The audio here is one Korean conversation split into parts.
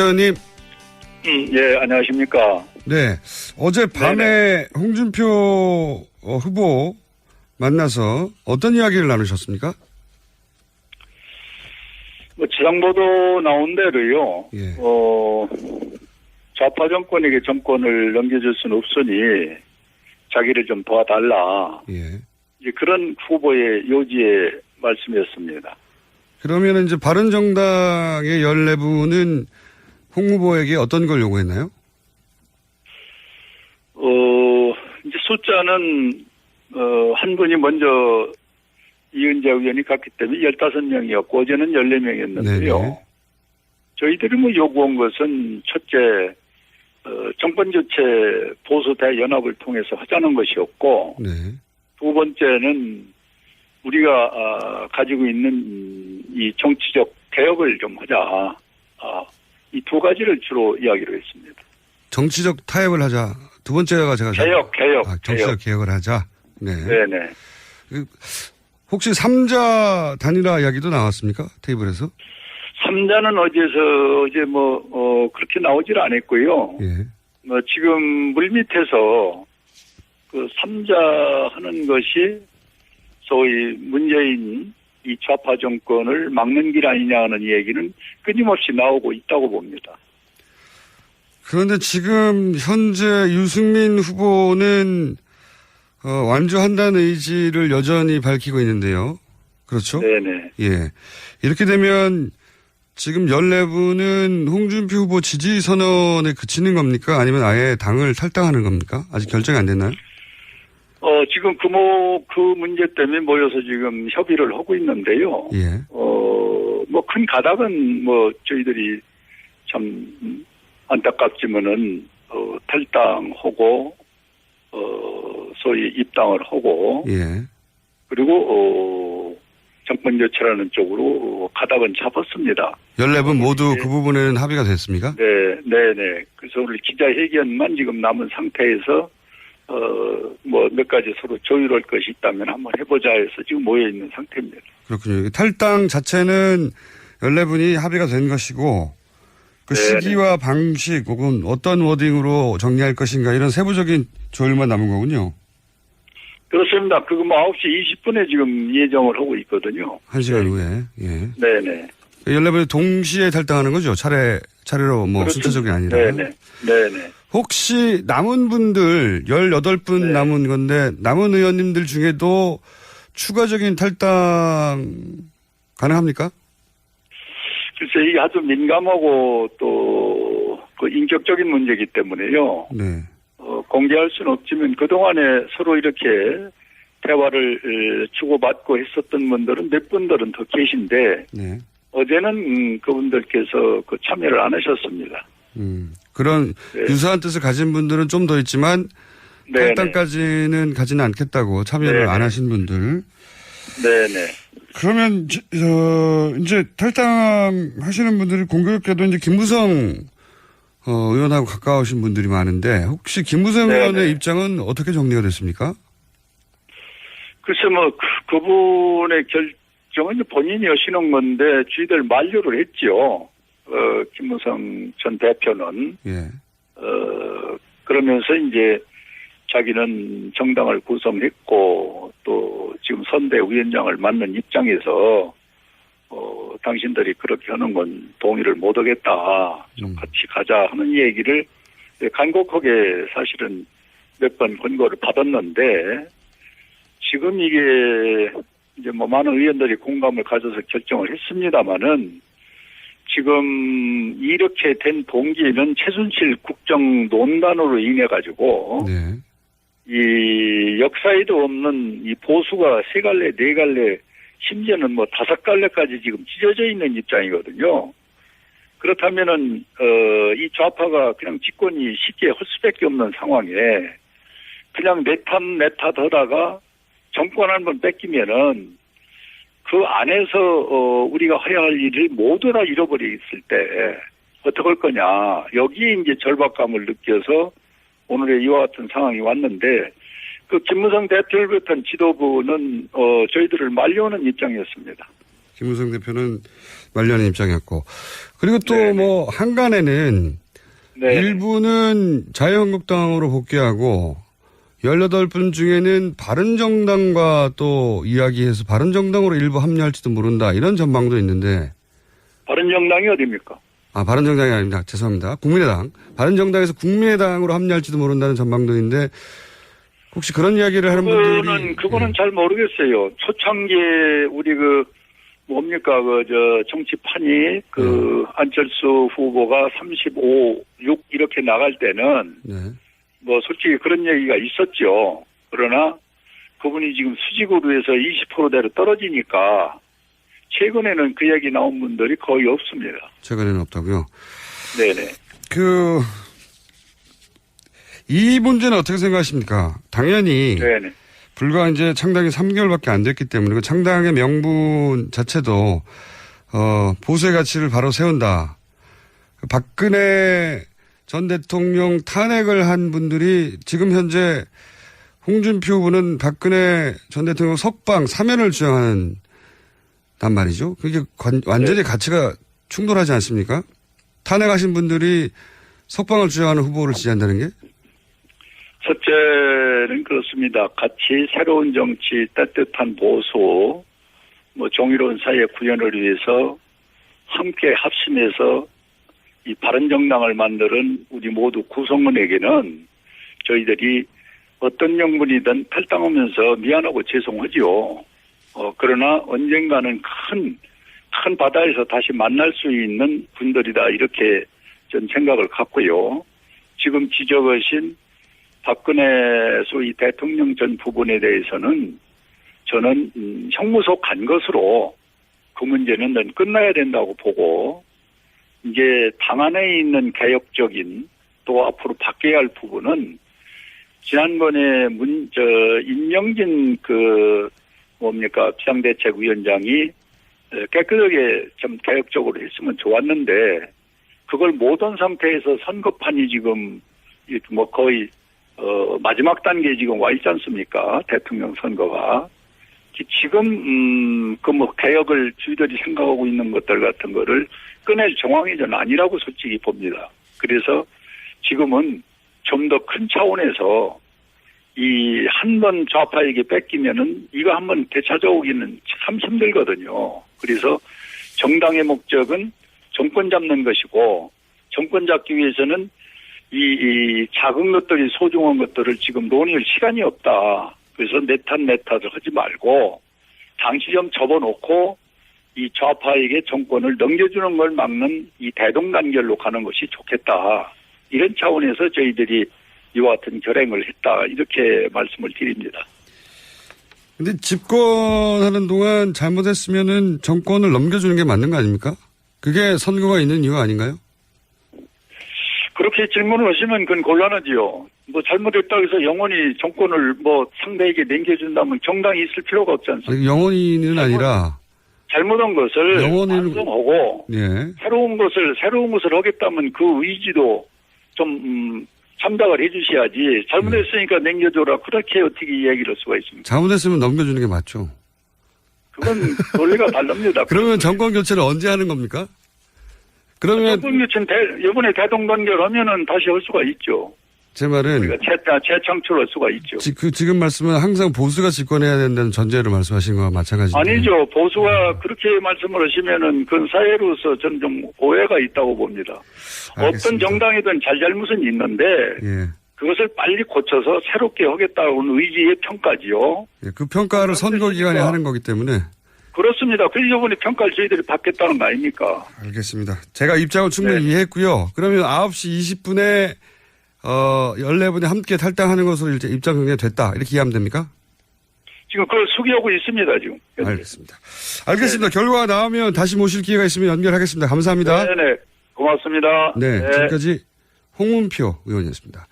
의원님. 예, 안녕하십니까. 네. 어제 밤에 홍준표 후보 만나서 어떤 이야기를 나누셨습니까? 지상보도 나온 대로요. 예. 좌파 정권에게 정권을 넘겨줄 수는 없으니 자기를 좀 도와달라. 예. 이제 그런 후보의 요지의 말씀이었습니다. 그러면 이제 바른정당의 14분은 홍 후보에게 어떤 걸 요구했나요? 이제 숫자는, 한 분이 먼저 이은재 의원이 갔기 때문에 15명이었고, 어제는 14명이었는데요. 네네. 저희들이 요구한 것은 첫째, 정권 교체 보수 대연합을 통해서 하자는 것이었고, 네. 두 번째는 우리가 가지고 있는 이 정치적 개혁을 좀 하자. 이 두 가지를 주로 이야기로 했습니다. 정치적 타협을 하자. 두 번째가 제가 개혁. 정치적 개혁을 하자. 네. 네네. 혹시 3자 단일화 이야기도 나왔습니까? 테이블에서? 3자는 어제 그렇게 나오질 않았고요. 예. 지금 물밑에서 그 3자 하는 것이 소위 문재인 이 좌파 정권을 막는 길 아니냐 하는 얘기는 끊임없이 나오고 있다고 봅니다. 그런데 지금 현재 유승민 후보는 완주한다는 의지를 여전히 밝히고 있는데요. 그렇죠? 네네. 예. 이렇게 되면 지금 14분은 홍준표 후보 지지 선언에 그치는 겁니까? 아니면 아예 당을 탈당하는 겁니까? 아직 결정이 안 됐나요? 지금 그 문제 때문에 모여서 지금 협의를 하고 있는데요. 예. 큰 가닥은 저희들이 참 안타깝지만은, 탈당하고, 소위 입당을 하고. 예. 그리고, 정권 교체라는 쪽으로 가닥은 잡았습니다. 14분 모두 그 부분에는 합의가 됐습니까? 네네. 그래서 오늘 기자회견만 지금 남은 상태에서, 몇 가지 서로 조율할 것이 있다면 한번 해보자 해서 지금 모여있는 상태입니다. 그렇군요. 탈당 자체는 14분이 합의가 된 것이고, 그 네네. 시기와 방식 혹은 어떤 워딩으로 정리할 것인가 이런 세부적인 조율만 남은 거군요. 그렇습니다. 그거 9시 20분에 지금 예정을 하고 있거든요. 1시간 후에. 예. 네네. 14분이 동시에 탈당하는 거죠? 차례로 그렇습니다. 순차적이 아니라. 네네. 혹시 남은 분들 18분 네. 남은 건데 남은 의원님들 중에도 추가적인 탈당 가능합니까? 글쎄 이게 아주 민감하고 또 그 인격적인 문제이기 때문에요. 네. 공개할 수는 없지만 그동안에 서로 이렇게 대화를 주고받고 했었던 분들은 몇 분들은 더 계신데 네. 어제는 그분들께서 그 참여를 안 하셨습니다. 그런 유사한 뜻을 가진 분들은 좀 더 있지만 탈당까지는 가지는 않겠다고 참여를 안 하신 분들. 네네. 그러면 이제 탈당하시는 분들이 공교롭게도 이제 김무성 의원하고 가까우신 분들이 많은데 혹시 김무성 의원의 입장은 어떻게 정리가 됐습니까? 글쎄 그분의 결정은 본인이 하시는 건데 저희들 만류를 했죠. 김무성 전 대표는. 예. 그러면서 이제 자기는 정당을 구성했고 또 지금 선대위원장을 맡는 입장에서 당신들이 그렇게 하는 건 동의를 못 하겠다. 좀 같이 가자 하는 얘기를 간곡하게 사실은 몇 번 권고를 받았는데 지금 이게 이제 많은 의원들이 공감을 가져서 결정을 했습니다마는 지금 이렇게 된 동기는 최순실 국정농단으로 인해 가지고 네. 이 역사에도 없는 이 보수가 3갈래, 4갈래, 심지어는 5갈래까지 지금 찢어져 있는 입장이거든요. 그렇다면은 이 좌파가 그냥 집권이 쉽게 할 수밖에 없는 상황에 그냥 내 탓 하다가 정권 한번 뺏기면은 그 안에서 우리가 해야 할 일을 모두 다 잃어버렸을 때 어떡할 거냐. 여기에 이제 절박감을 느껴서 오늘의 이와 같은 상황이 왔는데 그 김무성 대표를 비롯한 지도부는 저희들을 말려오는 입장이었습니다. 김무성 대표는 말려는 입장이었고. 그리고 또 네. 뭐 한간에는 네. 일부는 자유한국당으로 복귀하고 18분 중에는 바른정당과 또 이야기해서 바른정당으로 일부 합류할지도 모른다. 이런 전망도 있는데. 바른정당이 어디입니까? 바른정당이 아닙니다. 죄송합니다. 국민의당. 바른정당에서 국민의당으로 합류할지도 모른다는 전망도 있는데 혹시 그런 이야기를 하는 분들이. 그거는 잘 모르겠어요. 초창기에 우리 뭡니까, 정치판이 안철수 후보가 35, 6 이렇게 나갈 때는 네. 뭐 솔직히 그런 얘기가 있었죠. 그러나 그분이 지금 수직으로 해서 20%대로 떨어지니까 최근에는 그 얘기 나온 분들이 거의 없습니다. 최근에는 없다고요? 네네. 이 문제는 어떻게 생각하십니까? 당연히. 네네. 불과 이제 창당이 3개월밖에 안 됐기 때문에 그 창당의 명분 자체도, 보수의 가치를 바로 세운다. 박근혜 전 대통령 탄핵을 한 분들이 지금 현재 홍준표 후보는 박근혜 전 대통령 석방 사면을 주장하는 단 말이죠. 그게 완전히 가치가 충돌하지 않습니까? 탄핵하신 분들이 석방을 주장하는 후보를 지지한다는 게? 첫째는 그렇습니다. 같이 새로운 정치, 따뜻한 보수, 정의로운 사회 구현을 위해서 함께 합심해서 이 바른정당을 만드는 우리 모두 구성원에게는 저희들이 어떤 명분이든 탈당하면서 미안하고 죄송하지요. 그러나 언젠가는 큰 바다에서 다시 만날 수 있는 분들이다. 이렇게 전 생각을 갖고요. 지금 지적하신 박근혜 소위 대통령 전 부분에 대해서는 저는 형무소 간 것으로 그 문제는 난 끝나야 된다고 보고 이제 당 안에 있는 개혁적인 또 앞으로 바뀌어야 할 부분은 지난번에 임명진 비상대책위원장이 깨끗하게 좀 개혁적으로 했으면 좋았는데 그걸 못한 상태에서 선거판이 지금 거의 마지막 단계에 지금 와 있지 않습니까? 대통령 선거가. 지금, 개혁을 저희들이 생각하고 있는 것들 같은 거를 꺼낼 정황이 저는 아니라고 솔직히 봅니다. 그래서 지금은 좀 더 큰 차원에서 이 한 번 좌파에게 뺏기면은 이거 한번 되찾아오기는 참 힘들거든요. 그래서 정당의 목적은 정권 잡는 것이고 정권 잡기 위해서는 이 작은 것들이 소중한 것들을 지금 논의할 시간이 없다. 그래서 내 탓을 하지 말고 당시 좀 접어놓고 이 좌파에게 정권을 넘겨주는 걸 막는 이 대동단결로 가는 것이 좋겠다. 이런 차원에서 저희들이 이와 같은 결행을 했다. 이렇게 말씀을 드립니다. 근데 집권하는 동안 잘못했으면은 정권을 넘겨주는 게 맞는 거 아닙니까? 그게 선거가 있는 이유 아닌가요? 그렇게 질문을 하시면 그건 곤란하지요. 잘못했다고 해서 영원히 정권을 상대에게 넘겨준다면 정당이 있을 필요가 없지 않습니까? 아니, 영원히는 아니라. 잘못한 것을 반성하고 예. 새로운 것을 하겠다면 그 의지도 좀 참작을 해 주셔야지 잘못했으니까 넘겨줘라. 그렇게 어떻게 이야기를 할 수가 있습니까? 잘못했으면 넘겨주는 게 맞죠. 그건 논리가 다릅니다. 그러면 정권 교체를 언제 하는 겁니까? 그러면 정권 교체는 이번에 대동단결 하면은 다시 할 수가 있죠. 제 말은 우리가 재창출할 수가 있죠. 지금 말씀은 항상 보수가 집권해야 된다는 전제로 말씀하신 거와 마찬가지죠. 아니죠. 보수가 그렇게 말씀을 하시면은 그건 사회로서 저는 좀 오해가 있다고 봅니다. 알겠습니다. 어떤 정당이든 잘잘못은 있는데 예. 그것을 빨리 고쳐서 새롭게 하겠다는 의지의 평가지요. 예, 그 평가를 선거 기간에 하는 거기 때문에. 그렇습니다. 그래서 이번에 평가를 저희들이 받겠다는 거 아닙니까? 알겠습니다. 제가 입장을 충분히 이해했고요. 그러면 9시 20분에 14분이 함께 탈당하는 것으로 입장 정리가 됐다. 이렇게 이해하면 됩니까? 지금 그걸 수기하고 있습니다, 지금. 알겠습니다. 알겠습니다. 결과가 나오면 다시 모실 기회가 있으면 연결하겠습니다. 감사합니다. 네네. 고맙습니다. 네. 지금까지 홍문표 의원이었습니다.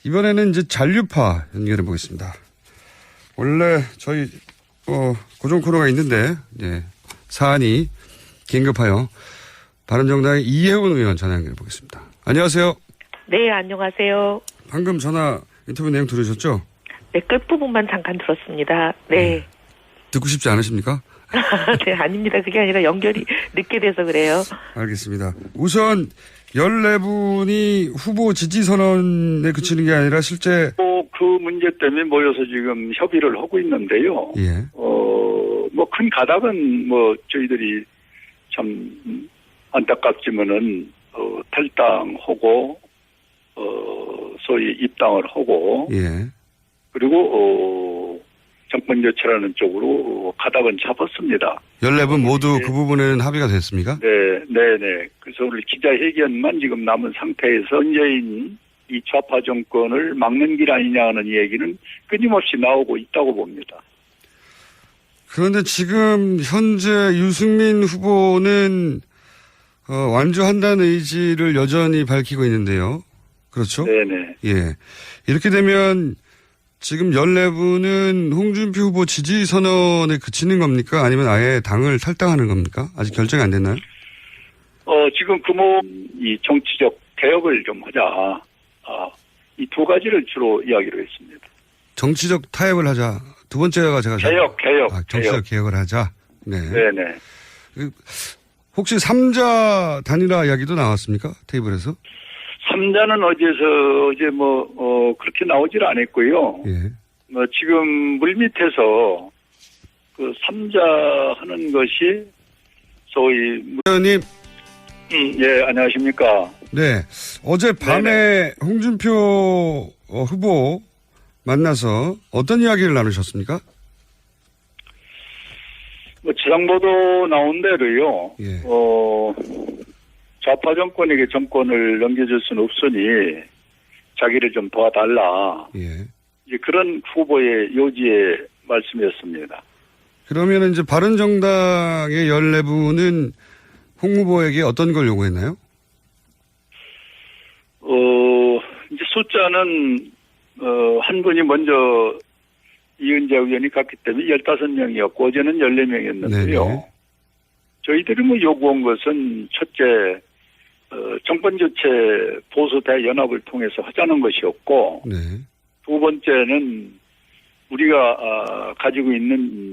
이번에는 이제 잔류파 연결해 보겠습니다. 원래 저희, 고정 코너가 있는데, 사안이 긴급하여 바른정당의 이혜훈 의원 전화 연결해 보겠습니다. 안녕하세요. 네, 안녕하세요. 방금 전화 인터뷰 내용 들으셨죠? 네, 끝부분만 잠깐 들었습니다. 네. 듣고 싶지 않으십니까? 네, 아닙니다. 그게 아니라 연결이 늦게 돼서 그래요. 알겠습니다. 우선 14분이 후보 지지 선언에 그치는 게 아니라 실제 그 문제 때문에 모여서 지금 협의를 하고 있는데요. 예. 뭐 큰 가닥은 뭐 저희들이 참 안타깝지만은 탈당하고 소위 입당을 하고 예. 그리고 정권 교체라는 쪽으로 가닥은 잡았습니다. 14분 모두 그 부분에는 합의가 됐습니까? 네. 그래서 오늘 기자회견만 지금 남은 상태에서 현재인 이 좌파 정권을 막는 길 아니냐는 얘기는 끊임없이 나오고 있다고 봅니다. 그런데 지금 현재 유승민 후보는 완주한다는 의지를 여전히 밝히고 있는데요. 그렇죠? 네네. 예. 이렇게 되면 지금 14분은 홍준표 후보 지지 선언에 그치는 겁니까? 아니면 아예 당을 탈당하는 겁니까? 아직 결정이 안 됐나요? 지금 이 정치적 개혁을 좀 하자. 이 두 가지를 주로 이야기로 했습니다. 정치적 타협을 하자. 두 번째가 제가 개혁. 정치적 개혁을 하자. 네. 네네. 혹시 3자 단일화 이야기도 나왔습니까? 테이블에서? 3자는 어제 그렇게 나오질 않았고요. 예. 지금 물밑에서 그 3자 하는 것이 소위 의원님. 예, 안녕하십니까. 네. 어제 밤에 홍준표 후보 만나서 어떤 이야기를 나누셨습니까? 지상보도 나온 대로요. 예. 좌파 정권에게 정권을 넘겨줄 수는 없으니 자기를 좀 도와달라. 예. 이제 그런 후보의 요지의 말씀이었습니다. 그러면 이제 바른정당의 14분은 홍 후보에게 어떤 걸 요구했나요? 이제 숫자는 한 분이 먼저 이은재 의원이 갔기 때문에 15명이었고 어제는 14명이었는데요. 네네. 저희들이 요구한 것은 첫째 정권 교체 보수 대연합을 통해서 하자는 것이었고 네. 두 번째는 우리가 가지고 있는